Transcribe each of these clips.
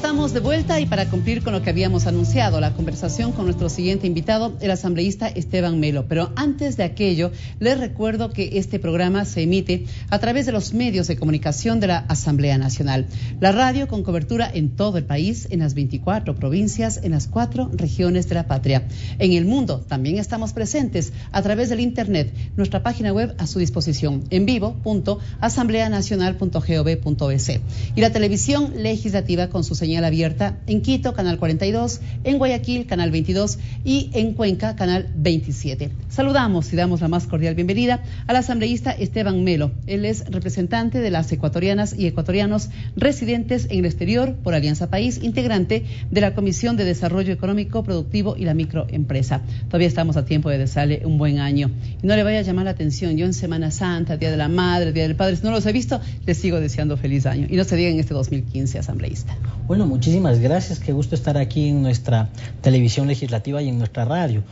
Estamos de vuelta y para cumplir con lo que habíamos anunciado, la conversación con nuestro siguiente invitado, el asambleísta Esteban Melo. Pero antes de aquello, les recuerdo que este programa se emite a través de los medios de comunicación de la Asamblea Nacional. La radio con cobertura en todo el país, en las 24 provincias, en las 4 regiones de la patria. En el mundo también estamos presentes a través del Internet, nuestra página web a su disposición, en vivo.asambleanacional.gov.es. Y la televisión legislativa con su señal abierta en Quito, canal 42, en Guayaquil, canal 22 y en Cuenca, canal 27. Saludamos y damos la más cordial bienvenida al asambleísta Esteban Melo. Él es representante de las ecuatorianas y ecuatorianos residentes en el exterior por Alianza País, integrante de la Comisión de Desarrollo Económico, Productivo y la Microempresa. Todavía estamos a tiempo de desearle un buen año. Y no le vaya a llamar la atención, yo en Semana Santa, Día de la Madre, Día del Padre, si no los he visto, les sigo deseando feliz año. Y no se diga en este 2015, asambleísta. Bueno, muchísimas gracias, qué gusto estar aquí en nuestra televisión legislativa y en nuestra radio.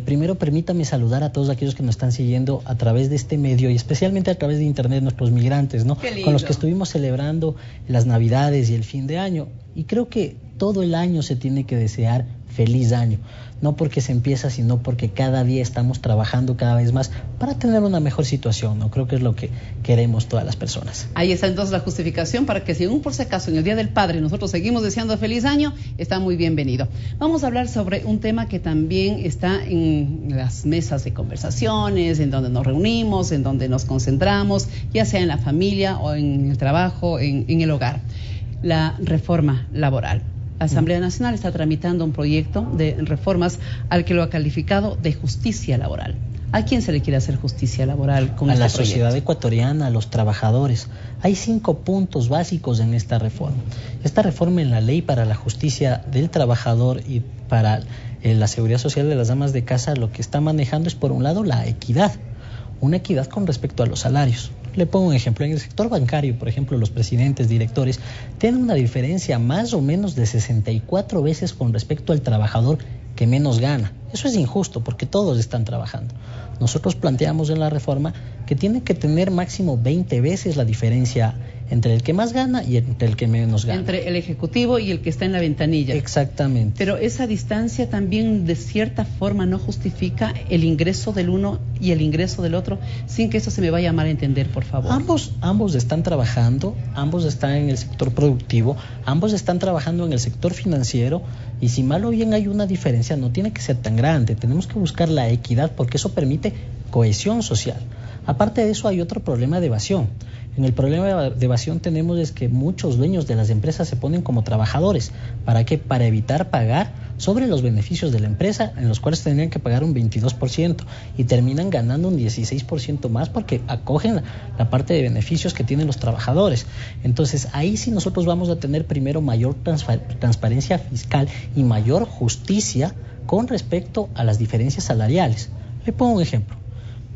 Primero permítame saludar a todos aquellos que nos están siguiendo a través de este medio y especialmente a través de internet, nuestros migrantes, ¿no? Con los que estuvimos celebrando las Navidades y el fin de año. Y creo que todo el año se tiene que desear feliz año, no porque se empieza, sino porque cada día estamos trabajando cada vez más para tener una mejor situación, ¿no? Creo que es lo que queremos todas las personas. Ahí está entonces la justificación para que si aún por si acaso en el Día del Padre nosotros seguimos deseando feliz año, está muy bienvenido. Vamos a hablar sobre un tema que también está en las mesas de conversaciones, en donde nos reunimos, en donde nos concentramos, ya sea en la familia o en el trabajo, en el hogar. La reforma laboral. La Asamblea Nacional está tramitando un proyecto de reformas al que lo ha calificado de justicia laboral. ¿A quién se le quiere hacer justicia laboral con este proyecto? A la sociedad ecuatoriana, a los trabajadores. Hay 5 puntos básicos en esta reforma. Esta reforma en la ley para la justicia del trabajador y para la seguridad social de las amas de casa, lo que está manejando es, por un lado, la equidad. Una equidad con respecto a los salarios. Le pongo un ejemplo. En el sector bancario, por ejemplo, los presidentes, directores, tienen una diferencia más o menos de 64 veces con respecto al trabajador que menos gana. Eso es injusto porque todos están trabajando. Nosotros planteamos en la reforma que tiene que tener máximo 20 veces la diferencia entre el que más gana y entre el que menos gana. Entre el ejecutivo y el que está en la ventanilla. Exactamente. Pero esa distancia también de cierta forma no justifica el ingreso del uno y el ingreso del otro, sin que eso se me vaya a mal entender, por favor. Ambos están trabajando, ambos están en el sector productivo, ambos están trabajando en el sector financiero, y si mal o bien hay una diferencia, no tiene que ser tan grande. Tenemos que buscar la equidad porque eso permite cohesión social. Aparte de eso, hay otro problema de evasión. En el problema de evasión tenemos es que muchos dueños de las empresas se ponen como trabajadores. ¿Para qué? Para evitar pagar sobre los beneficios de la empresa, en los cuales tendrían que pagar un 22% y terminan ganando un 16% más porque acogen la parte de beneficios que tienen los trabajadores. Entonces ahí sí nosotros vamos a tener primero mayor transparencia fiscal y mayor justicia con respecto a las diferencias salariales. Le pongo un ejemplo.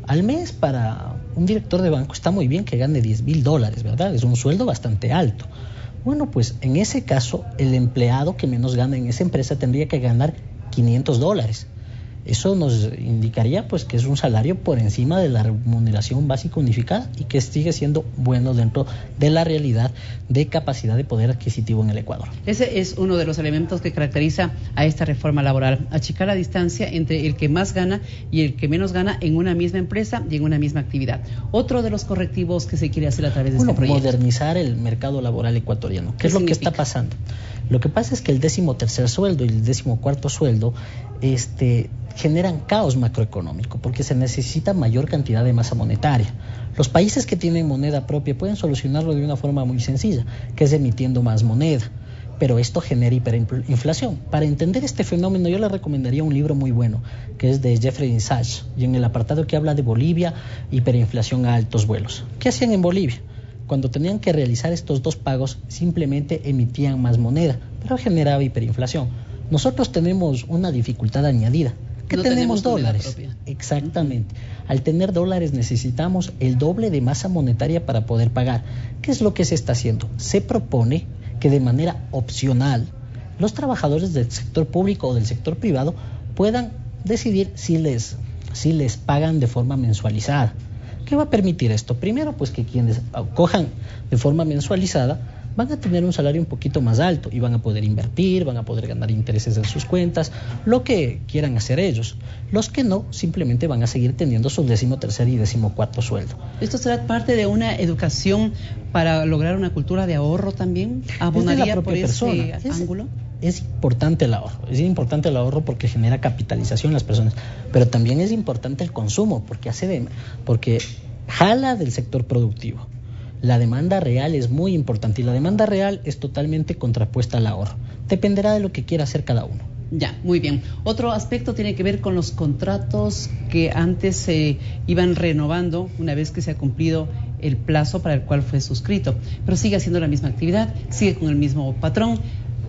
Al mes, para un director de banco está muy bien que gane $10,000, ¿verdad? Es un sueldo bastante alto. Bueno, pues en ese caso, el empleado que menos gana en esa empresa tendría que ganar $500. Eso nos indicaría pues que es un salario por encima de la remuneración básica unificada y que sigue siendo bueno dentro de la realidad de capacidad de poder adquisitivo en el Ecuador. Ese es uno de los elementos que caracteriza a esta reforma laboral, achicar la distancia entre el que más gana y el que menos gana en una misma empresa y en una misma actividad. Otro de los correctivos que se quiere hacer a través de este proyecto. Modernizar el mercado laboral ecuatoriano. ¿Qué es lo que está pasando? Lo que pasa es que el 13º sueldo y el 14º sueldo generan caos macroeconómico porque se necesita mayor cantidad de masa monetaria. Los países que tienen moneda propia pueden solucionarlo de una forma muy sencilla, que es emitiendo más moneda, pero esto genera hiperinflación. Para entender este fenómeno yo le recomendaría un libro muy bueno, que es de Jeffrey Sachs, y en el apartado que habla de Bolivia, hiperinflación a altos vuelos. ¿Qué hacían en Bolivia? Cuando tenían que realizar estos dos pagos, simplemente emitían más moneda, pero generaba hiperinflación. Nosotros tenemos una dificultad añadida, que no tenemos dólares. Exactamente. Al tener dólares necesitamos el doble de masa monetaria para poder pagar. ¿Qué es lo que se está haciendo? Se propone que de manera opcional los trabajadores del sector público o del sector privado puedan decidir si les pagan de forma mensualizada. ¿Qué va a permitir esto? Primero, pues que quienes acojan de forma mensualizada van a tener un salario un poquito más alto y van a poder invertir, van a poder ganar intereses en sus cuentas, lo que quieran hacer ellos. Los que no, simplemente van a seguir teniendo su 13º y 14º sueldo. ¿Esto será parte de una educación para lograr una cultura de ahorro también? ¿Abonaría por ese ángulo? Es importante el ahorro porque genera capitalización en las personas, pero también es importante el consumo porque jala del sector productivo. La demanda real es muy importante y la demanda real es totalmente contrapuesta al ahorro. Dependerá de lo que quiera hacer cada uno. Ya, muy bien. Otro aspecto tiene que ver con los contratos que antes se iban renovando una vez que se ha cumplido el plazo para el cual fue suscrito, pero sigue haciendo la misma actividad, sigue con el mismo patrón,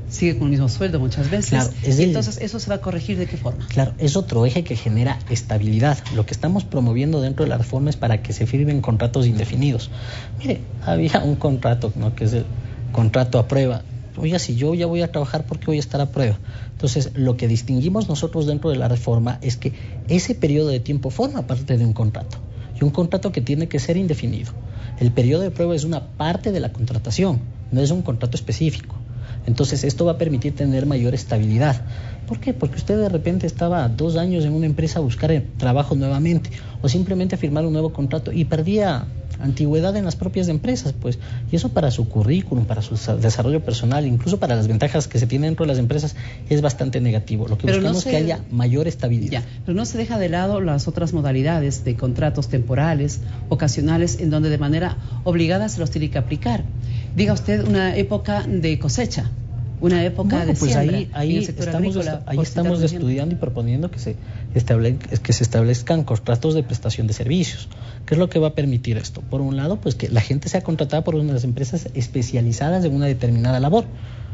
sigue con el mismo sueldo muchas veces. Claro, entonces, ¿eso se va a corregir de qué forma? Claro, es otro eje que genera estabilidad. Lo que estamos promoviendo dentro de la reforma es para que se firmen contratos indefinidos. Mire, había un contrato, ¿no?, que es el contrato a prueba. Oiga, si yo ya voy a trabajar, ¿por qué voy a estar a prueba? Entonces, lo que distinguimos nosotros dentro de la reforma es que ese periodo de tiempo forma parte de un contrato. Y un contrato que tiene que ser indefinido. El periodo de prueba es una parte de la contratación, no es un contrato específico. Entonces, esto va a permitir tener mayor estabilidad. ¿Por qué? Porque usted de repente estaba 2 años en una empresa a buscar trabajo nuevamente o simplemente a firmar un nuevo contrato y perdía antigüedad en las propias empresas, pues, y eso para su currículum, para su desarrollo personal, incluso para las ventajas que se tienen dentro de las empresas, es bastante negativo. Lo que buscamos es que haya mayor estabilidad. Ya, pero no se deja de lado las otras modalidades de contratos temporales, ocasionales, en donde de manera obligada se los tiene que aplicar. Diga usted una época de cosecha, una época de pues siembra ahí en el sector agrícola. Ahí estamos estudiando y proponiendo que se establezcan contratos de prestación de servicios. ¿Qué es lo que va a permitir esto? Por un lado, pues que la gente sea contratada por unas empresas especializadas en una determinada labor.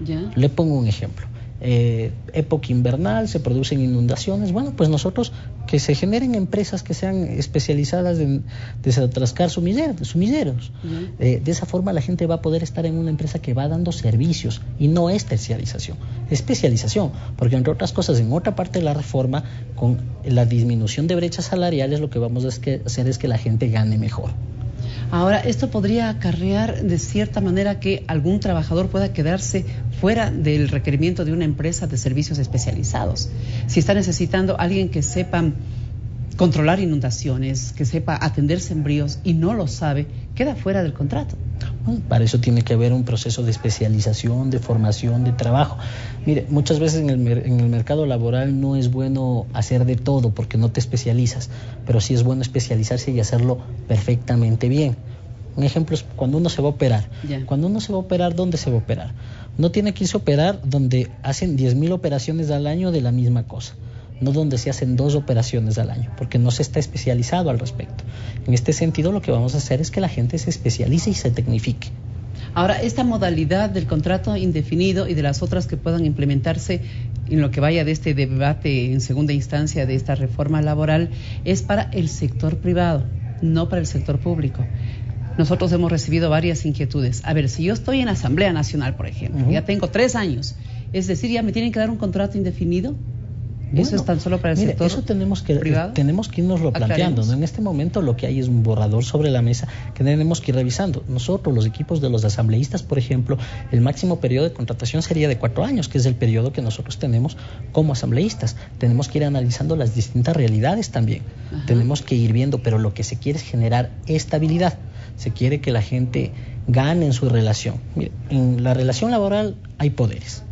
¿Ya? Le pongo un ejemplo. Época invernal, se producen inundaciones. Bueno, pues nosotros que se generen empresas que sean especializadas en desatascar sumideros. De esa forma la gente va a poder estar en una empresa que va dando servicios y no es terciarización, es especialización, porque entre otras cosas en otra parte de la reforma, con la disminución de brechas salariales, lo que vamos a hacer es que la gente gane mejor. Ahora, esto podría acarrear de cierta manera que algún trabajador pueda quedarse fuera del requerimiento de una empresa de servicios especializados. Si está necesitando alguien que sepa controlar inundaciones, que sepa atender sembríos y no lo sabe, queda fuera del contrato. Bueno, para eso tiene que haber un proceso de especialización, de formación, de trabajo. Mire, muchas veces en el mercado laboral no es bueno hacer de todo porque no te especializas, pero sí es bueno especializarse y hacerlo perfectamente bien. Un ejemplo es cuando uno se va a operar. Yeah. Cuando uno se va a operar, ¿dónde se va a operar? No tiene que irse a operar donde hacen 10,000 operaciones al año de la misma cosa, no donde se hacen 2 operaciones al año, porque no se está especializado al respecto. En este sentido, lo que vamos a hacer es que la gente se especialice y se tecnifique. Ahora, esta modalidad del contrato indefinido y de las otras que puedan implementarse en lo que vaya de este debate en segunda instancia de esta reforma laboral es para el sector privado, no para el sector público. Nosotros hemos recibido varias inquietudes. A ver, si yo estoy en Asamblea Nacional, por ejemplo, ya tengo 3 años, es decir, ¿ya me tienen que dar un contrato indefinido? ¿Eso es tan solo para el sector privado? Tenemos que irnoslo planteando, ¿no? En este momento lo que hay es un borrador sobre la mesa que tenemos que ir revisando. Nosotros, los equipos de los asambleístas, por ejemplo, el máximo periodo de contratación sería de 4 años, que es el periodo que nosotros tenemos como asambleístas. Tenemos que ir analizando las distintas realidades también. Ajá. Tenemos que ir viendo, pero lo que se quiere es generar estabilidad. Se quiere que la gente gane en su relación. Mire, en la relación laboral hay poderes,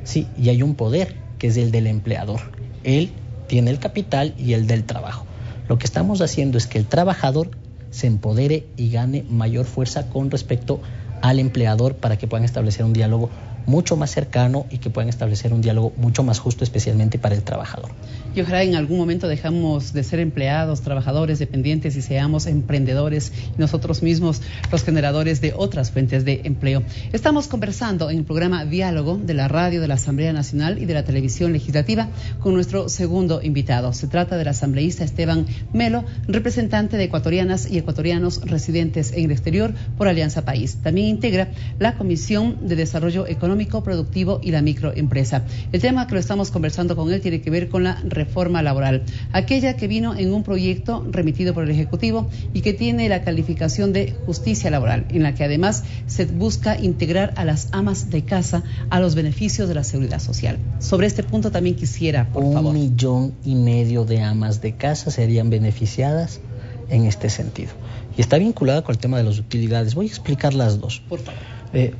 sí, y hay un poder que es el del empleador. Él tiene el capital y el del trabajo. Lo que estamos haciendo es que el trabajador se empodere y gane mayor fuerza con respecto al empleador para que puedan establecer un diálogo mucho más cercano y que puedan establecer un diálogo mucho más justo, especialmente para el trabajador. Y ojalá en algún momento dejamos de ser empleados, trabajadores, dependientes y seamos emprendedores y nosotros mismos los generadores de otras fuentes de empleo. Estamos conversando en el programa Diálogo de la Radio de la Asamblea Nacional y de la Televisión Legislativa con nuestro segundo invitado. Se trata del asambleísta Esteban Melo, representante de ecuatorianas y ecuatorianos residentes en el exterior por Alianza País. También integra la Comisión de Desarrollo Económico económico, productivo y la microempresa. El tema que lo estamos conversando con él tiene que ver con la reforma laboral, aquella que vino en un proyecto remitido por el Ejecutivo y que tiene la calificación de justicia laboral, en la que además se busca integrar a las amas de casa a los beneficios de la seguridad social. Sobre este punto también quisiera, por favor. 1,5 millones de amas de casa serían beneficiadas en este sentido. Y está vinculada con el tema de las utilidades. Voy a explicar las dos. Por favor.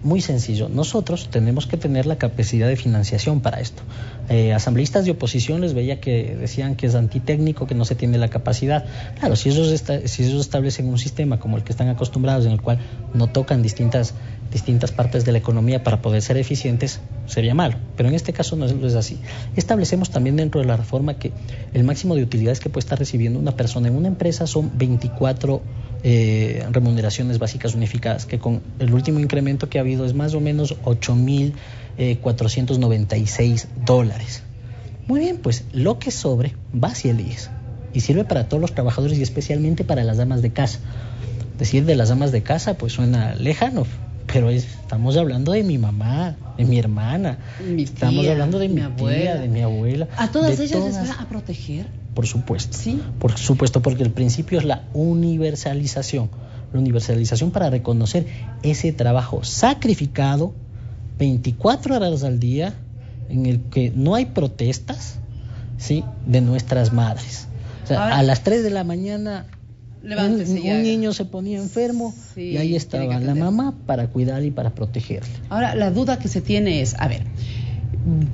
Muy sencillo. Nosotros tenemos que tener la capacidad de financiación para esto. Asambleístas de oposición les veía que decían que es antitécnico, que no se tiene la capacidad. Claro, si ellos establecen un sistema como el que están acostumbrados, en el cual no tocan distintas partes de la economía para poder ser eficientes, sería malo. Pero en este caso no es así. Establecemos también dentro de la reforma que el máximo de utilidades que puede estar recibiendo una persona en una empresa son 24 remuneraciones básicas unificadas, que con el último incremento que ha habido es más o menos $8,496. Muy bien, pues lo que sobre va hacia el IES y sirve para todos los trabajadores y especialmente para las amas de casa. Decir de las amas de casa pues suena lejano, pero estamos hablando de mi mamá, de mi hermana, estamos hablando de mi abuela, de mi abuela. ¿A todas ellas les va a proteger? Por supuesto. ¿Sí? Por supuesto, porque el principio es la universalización. La universalización para reconocer ese trabajo sacrificado 24 horas al día en el que no hay protestas, ¿sí?, de nuestras madres. O sea, ahora, a las 3 de la mañana un niño se ponía enfermo, sí, y ahí estaba la mamá para cuidar y para protegerle. Ahora, la duda que se tiene es, a ver,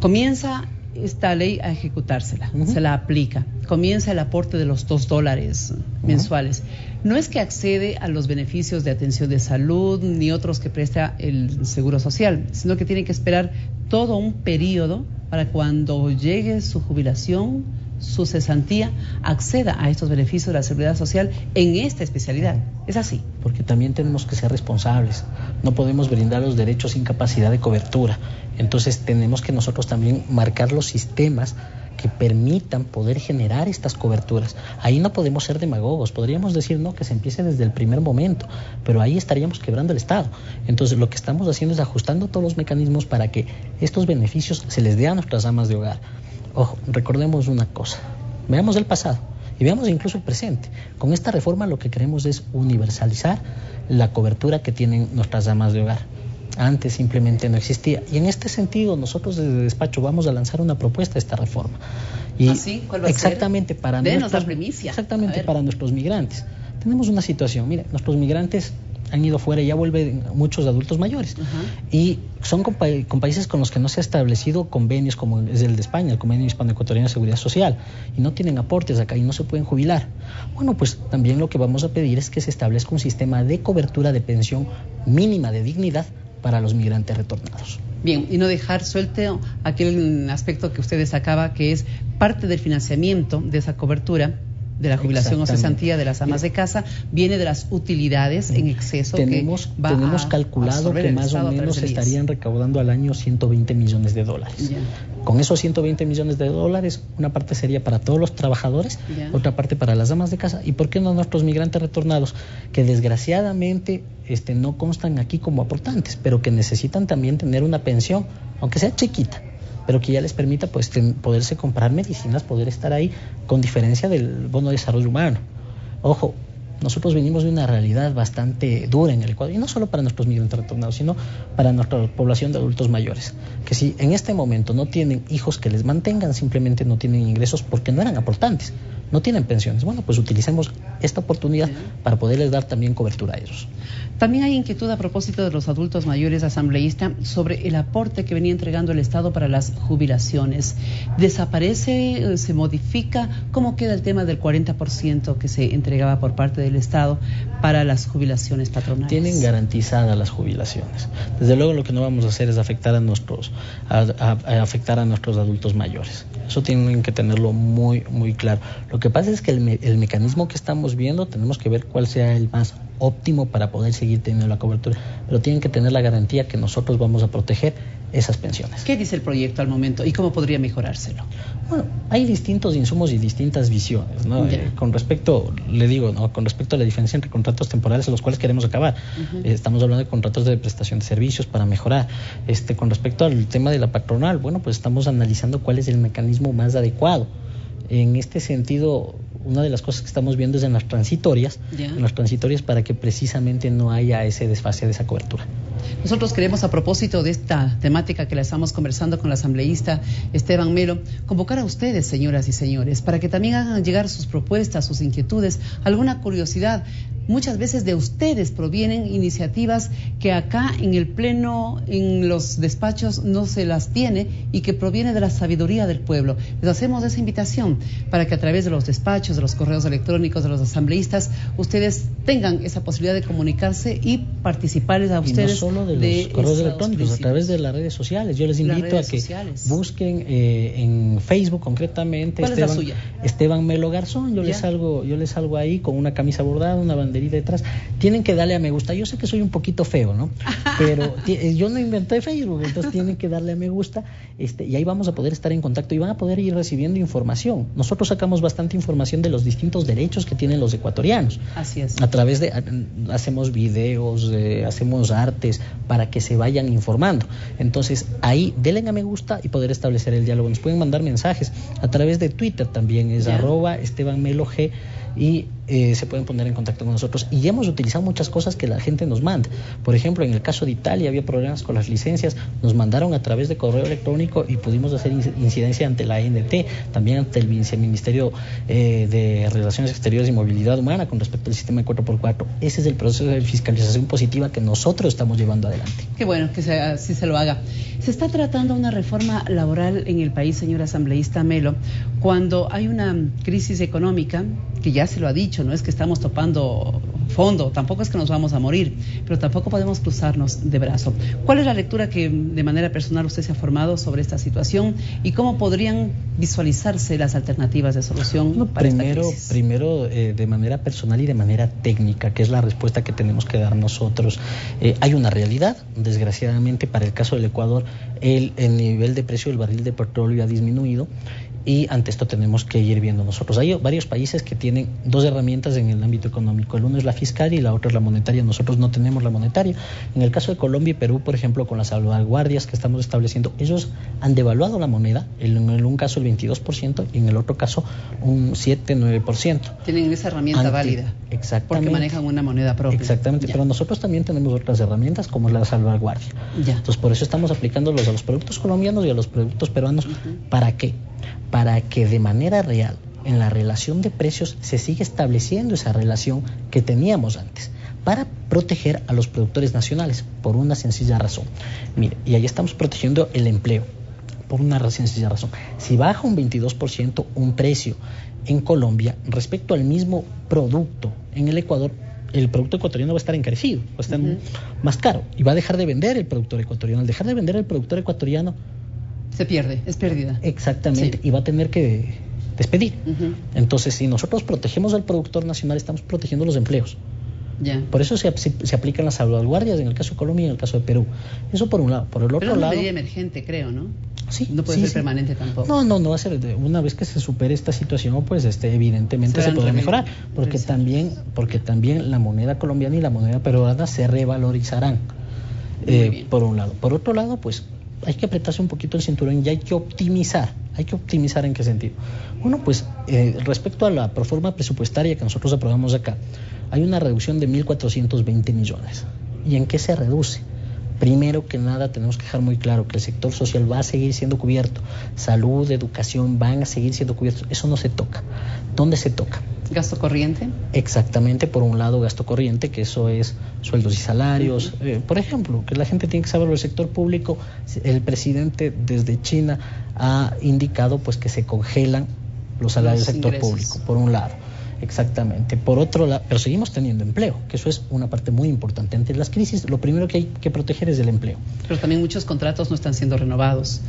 comienza esta ley a ejecutársela, se la aplica, comienza el aporte de los $2 mensuales. No es que accede a los beneficios de atención de salud ni otros que presta el Seguro Social, sino que tiene que esperar todo un periodo para cuando llegue su jubilación, su cesantía, acceda a estos beneficios de la Seguridad Social en esta especialidad. ¿Es así? Porque también tenemos que ser responsables. No podemos brindar los derechos sin capacidad de cobertura. Entonces tenemos que nosotros también marcar los sistemas que permitan poder generar estas coberturas. Ahí no podemos ser demagogos. Podríamos decir, no, que se empiece desde el primer momento, pero ahí estaríamos quebrando el Estado. Entonces lo que estamos haciendo es ajustando todos los mecanismos para que estos beneficios se les dé a nuestras amas de hogar. Ojo, recordemos una cosa, veamos el pasado y veamos incluso el presente. Con esta reforma lo que queremos es universalizar la cobertura que tienen nuestras amas de hogar. Antes simplemente no existía. Y en este sentido nosotros desde el despacho vamos a lanzar una propuesta de esta reforma. Y ¿así? ¿Cuál va a exactamente ser? Para nuestra primicia. Exactamente para nuestros migrantes. Tenemos una situación, mire, nuestros migrantes han ido fuera y ya vuelven muchos adultos mayores. Y son con países con los que no se ha establecido convenios como es el de España, el Convenio Hispano-Ecuatoriano de Seguridad Social, y no tienen aportes acá y no se pueden jubilar. Bueno, pues también lo que vamos a pedir es que se establezca un sistema de cobertura de pensión mínima de dignidad para los migrantes retornados. Bien, y no dejar suelto aquel aspecto que usted destacaba, que es parte del financiamiento de esa cobertura de la jubilación o cesantía de las amas de casa, viene de las utilidades en exceso. Tenemos calculado que más o menos estarían recaudando al año $120 millones. Con esos $120 millones, una parte sería para todos los trabajadores, otra parte para las amas de casa, y por qué no nuestros migrantes retornados, que desgraciadamente no constan aquí como aportantes, pero que necesitan también tener una pensión, aunque sea chiquita, pero que ya les permita pues poderse comprar medicinas, poder estar ahí, con diferencia del bono de desarrollo humano. Ojo, nosotros venimos de una realidad bastante dura en el Ecuador, y no solo para nuestros migrantes retornados, sino para nuestra población de adultos mayores, que si en este momento no tienen hijos que les mantengan, simplemente no tienen ingresos porque no eran aportantes, no tienen pensiones. Bueno, pues utilicemos esta oportunidad para poderles dar también cobertura a ellos. También hay inquietud a propósito de los adultos mayores, asambleísta, sobre el aporte que venía entregando el Estado para las jubilaciones. ¿Desaparece, se modifica? ¿Cómo queda el tema del 40% que se entregaba por parte del Estado para las jubilaciones patronales? Tienen garantizadas las jubilaciones. Desde luego lo que no vamos a hacer es afectar a nuestros adultos mayores. Eso tienen que tenerlo muy, muy claro. Lo que pasa es que el mecanismo que estamos viendo, tenemos que ver cuál sea el más óptimo para poder seguir teniendo la cobertura, pero tienen que tener la garantía que nosotros vamos a proteger esas pensiones. ¿Qué dice el proyecto al momento y cómo podría mejorárselo? Bueno, hay distintos insumos y distintas visiones, ¿no? Con respecto, le digo, ¿no? Con respecto a la diferencia entre contratos temporales, a los cuales queremos acabar. Estamos hablando de contratos de prestación de servicios para mejorar. Con respecto al tema de la patronal, bueno, pues estamos analizando cuál es el mecanismo más adecuado. En este sentido, una de las cosas que estamos viendo es en las transitorias para que precisamente no haya ese desfase de esa cobertura. Nosotros queremos, a propósito de esta temática que la estamos conversando con la asambleísta Esteban Melo, convocar a ustedes, señoras y señores, para que también hagan llegar sus propuestas, sus inquietudes, alguna curiosidad. Muchas veces de ustedes provienen iniciativas que acá en el Pleno, en los despachos, no se las tiene y que proviene de la sabiduría del pueblo. Les hacemos esa invitación para que a través de los despachos, de los correos electrónicos, de los asambleístas, ustedes tengan esa posibilidad de comunicarse y participarles a ustedes. Y no solo de los correos electrónicos, a través de las redes sociales. Yo les invito a que busquen en Facebook concretamente. ¿Cuál es la suya? Esteban Melo Garzón. Yo les salgo ahí con una camisa bordada, una bandera detrás. Tienen que darle a me gusta. Yo sé que soy un poquito feo, ¿no? Pero yo no inventé Facebook, entonces tienen que darle a me gusta, y ahí vamos a poder estar en contacto y van a poder ir recibiendo información. Nosotros sacamos bastante información de los distintos derechos que tienen los ecuatorianos. Así es. A través de, hacemos videos, hacemos artes para que se vayan informando. Entonces, ahí denle a me gusta y poder establecer el diálogo. Nos pueden mandar mensajes a través de Twitter también, es @EstebanMeloG, y se pueden poner en contacto con nosotros. Y hemos utilizado muchas cosas que la gente nos manda. Por ejemplo, en el caso de Italia había problemas con las licencias, nos mandaron a través de correo electrónico y pudimos hacer incidencia ante la ANT, también ante el Ministerio de Relaciones Exteriores y Movilidad Humana con respecto al sistema de 4x4. Ese es el proceso de fiscalización positiva que nosotros estamos llevando adelante. Qué bueno que así se lo haga. Se está tratando una reforma laboral en el país, señora asambleísta Melo, cuando hay una crisis económica, que ya se lo ha dicho, no es que estamos topando fondo, tampoco es que nos vamos a morir, pero tampoco podemos cruzarnos de brazo. ¿Cuál es la lectura que de manera personal usted se ha formado sobre esta situación y cómo podrían visualizarse las alternativas de solución para esta crisis? Primero, de manera personal y de manera técnica, que es la respuesta que tenemos que dar nosotros. Hay una realidad, desgraciadamente para el caso del Ecuador, el nivel de precio del barril de petróleo ha disminuido. Y ante esto tenemos que ir viendo nosotros. Hay varios países que tienen dos herramientas en el ámbito económico. El uno es la fiscal y la otra es la monetaria. Nosotros no tenemos la monetaria. En el caso de Colombia y Perú, por ejemplo, con las salvaguardias que estamos estableciendo, ellos han devaluado la moneda, en un caso el 22% y en el otro caso un 7-9%. Tienen esa herramienta válida. Exactamente. Porque manejan una moneda propia. Exactamente, pero nosotros también tenemos otras herramientas como la salvaguardia. Entonces, por eso estamos aplicándolos a los productos colombianos y a los productos peruanos. ¿Para qué? Para que de manera real, en la relación de precios, se siga estableciendo esa relación que teníamos antes, para proteger a los productores nacionales, por una sencilla razón. Mire, y ahí estamos protegiendo el empleo, por una sencilla razón. Si baja un 22% un precio en Colombia respecto al mismo producto en el Ecuador, el producto ecuatoriano va a estar encarecido, va a estar más caro, y va a dejar de vender el productor ecuatoriano. Al dejar de vender el productor ecuatoriano, se pierde, es pérdida. Exactamente, sí. Y va a tener que despedir. Entonces, si nosotros protegemos al productor nacional, estamos protegiendo los empleos. Por eso se aplican las salvaguardias en el caso de Colombia y en el caso de Perú. Eso por un lado. Por el otro lado... Pero es una medida emergente, creo, ¿no? Sí. No puede ser permanente tampoco. No va a ser. Una vez que se supere esta situación, pues evidentemente se podrá mejorar. Porque también la moneda colombiana y la moneda peruana se revalorizarán. Por un lado. Por otro lado, pues hay que apretarse un poquito el cinturón y hay que optimizar. ¿En qué sentido? Bueno, pues respecto a la proforma presupuestaria que nosotros aprobamos acá, hay una reducción de 1.420 millones. ¿Y en qué se reduce? Primero que nada, tenemos que dejar muy claro que el sector social va a seguir siendo cubierto. Salud, educación van a seguir siendo cubiertos. Eso no se toca. ¿Dónde se toca? ¿Gasto corriente? Exactamente, por un lado gasto corriente, que eso es sueldos y salarios. Por ejemplo, que la gente tiene que saber, el sector público, el presidente desde China ha indicado pues que se congelan los salarios del sector público, por un lado. Exactamente. Por otro lado, pero seguimos teniendo empleo, que eso es una parte muy importante. Ante las crisis, lo primero que hay que proteger es el empleo. Pero también muchos contratos no están siendo renovados.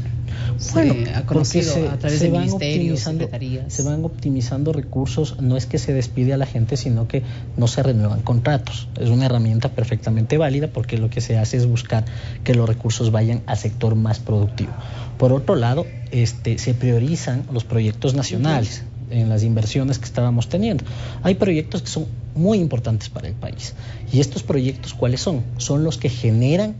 Bueno, Se ha conocido a través de ministerios, secretarías. Se van optimizando recursos, no es que se despide a la gente, sino que no se renuevan contratos. Es una herramienta perfectamente válida porque lo que se hace es buscar que los recursos vayan al sector más productivo. Por otro lado, se priorizan los proyectos nacionales en las inversiones que estábamos teniendo. Hay proyectos que son muy importantes para el país. ¿Y estos proyectos cuáles son? Son los que generan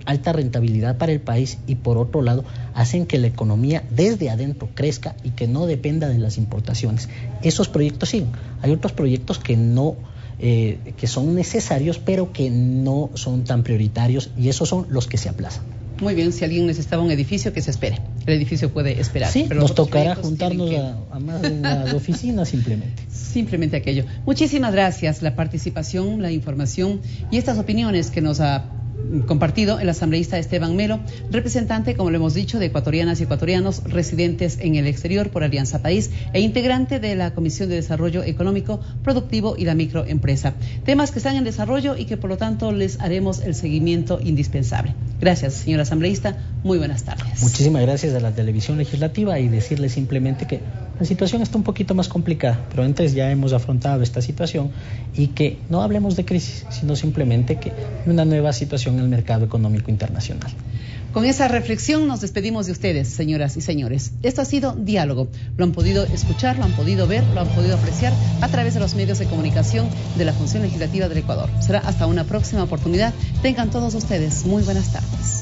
alta rentabilidad para el país y por otro lado hacen que la economía desde adentro crezca y que no dependa de las importaciones. Esos proyectos sí. Hay otros proyectos que no que son necesarios pero que no son tan prioritarios y esos son los que se aplazan. Muy bien, si alguien necesitaba un edificio, que se espere. El edificio puede esperar. Sí, pero nos tocará juntarnos a más de unas oficinas simplemente. Simplemente aquello. Muchísimas gracias la participación, la información y estas opiniones que nos ha compartido el asambleísta Esteban Melo, representante, como lo hemos dicho, de ecuatorianas y ecuatorianos residentes en el exterior por Alianza País e integrante de la Comisión de Desarrollo Económico, Productivo y la Microempresa. Temas que están en desarrollo y que por lo tanto les haremos el seguimiento indispensable. Gracias, señor asambleísta. Muy buenas tardes. Muchísimas gracias a la televisión legislativa y decirle simplemente que la situación está un poquito más complicada, pero antes ya hemos afrontado esta situación y que no hablemos de crisis, sino simplemente que una nueva situación en el mercado económico internacional. Con esa reflexión nos despedimos de ustedes, señoras y señores. Esto ha sido Diálogo. Lo han podido escuchar, lo han podido ver, lo han podido apreciar a través de los medios de comunicación de la Función Legislativa del Ecuador. Será hasta una próxima oportunidad. Tengan todos ustedes muy buenas tardes.